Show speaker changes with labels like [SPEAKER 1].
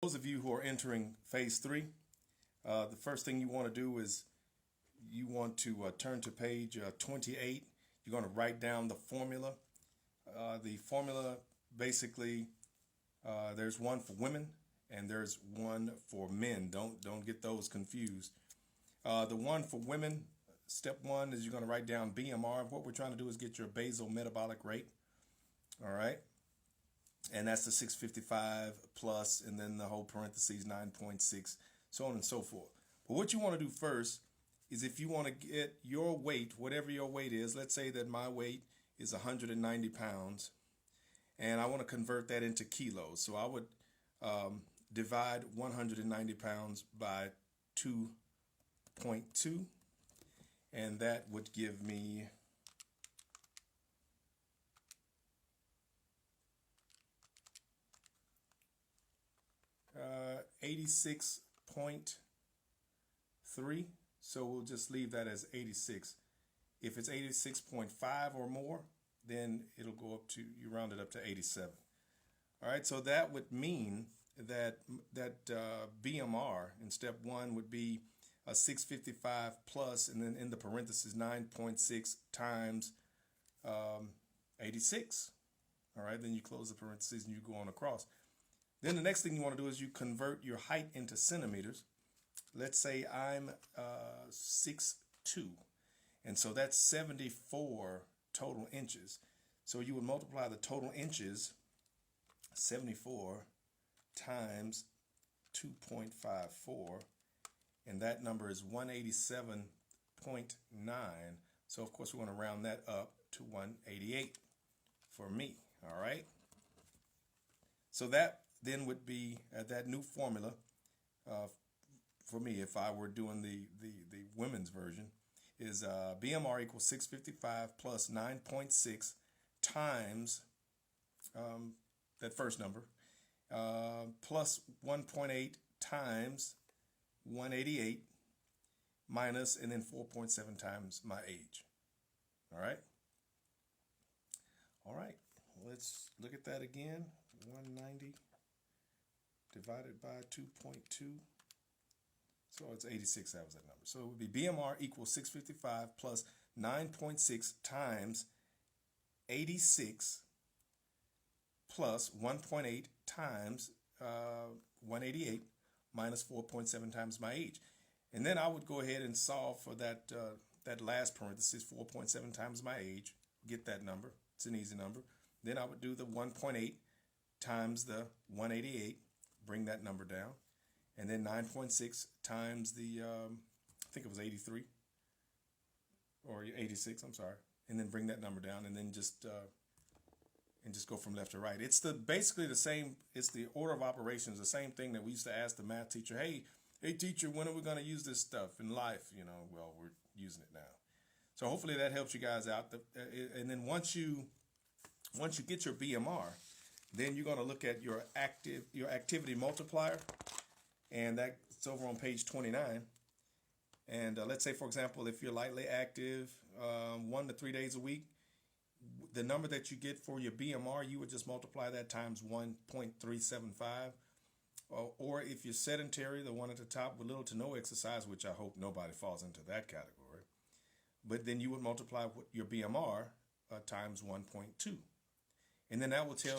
[SPEAKER 1] those of you who are entering phase 3, the first thing you want to do is you want to turn to page 28. You're going to write down the formula. The formula basically, there's one for women and there's one for men. Don't get those confused. The one for women, step 1 is you're going to write down BMR. What we're trying to do is get your basal metabolic rate. All right. And that's the 655 plus, and then the whole parentheses 9.6, so on and so forth. But what you want to do first is if you want to get your weight, whatever your weight is, let's say that my weight is 190 pounds, and I want to convert that into kilos. So I would divide 190 pounds by 2.2, and that would give me 86.3, so we'll just leave that as 86. If it's 86.5 or more, then it'll go up to, you round it up to 87. All right, so that would mean that BMR in step 1 would be a 655 plus, and then in the parentheses 9.6 times 86. All right, then you close the parentheses and you go on across. Then the next thing you want to do is you convert your height into centimeters. Let's say I'm 6'2", and so that's 74 total inches. So you would multiply the total inches, 74 times 2.54, and that number is 187.9. So of course we want to round that up to 188 for me. All right. So that then would be that new formula for me, if I were doing the women's version, is BMR equals 655 plus 9.6 times that first number plus 1.8 times 188 minus, and then 4.7 times my age. All right. All right. Let's look at that again. 190 divided by 2.2. So it's 86, that was that number. So it would be BMR equals 655 plus 9.6 times 86 plus 1.8 times 188 minus 4.7 times my age. And then I would go ahead and solve for that last parenthesis, 4.7 times my age, get that number. It's an easy number. Then I would do the 1.8 times the 188, bring that number down, and then 9.6 times the, I think it was 83, or 86, I'm sorry, and then bring that number down, and then just go from left to right. It's basically the same, it's the order of operations, the same thing that we used to ask the math teacher, hey teacher, when are we going to use this stuff in life? You know, well, we're using it now. So hopefully that helps you guys out. And then once you get your BMR, then you're going to look at your activity multiplier, and that's over on page 29. And let's say, for example, if you're lightly active 1 to 3 days a week, the number that you get for your BMR, you would just multiply that times 1.375. Or if you're sedentary, the one at the top with little to no exercise, which I hope nobody falls into that category, but then you would multiply your BMR times 1.2. And then that will tell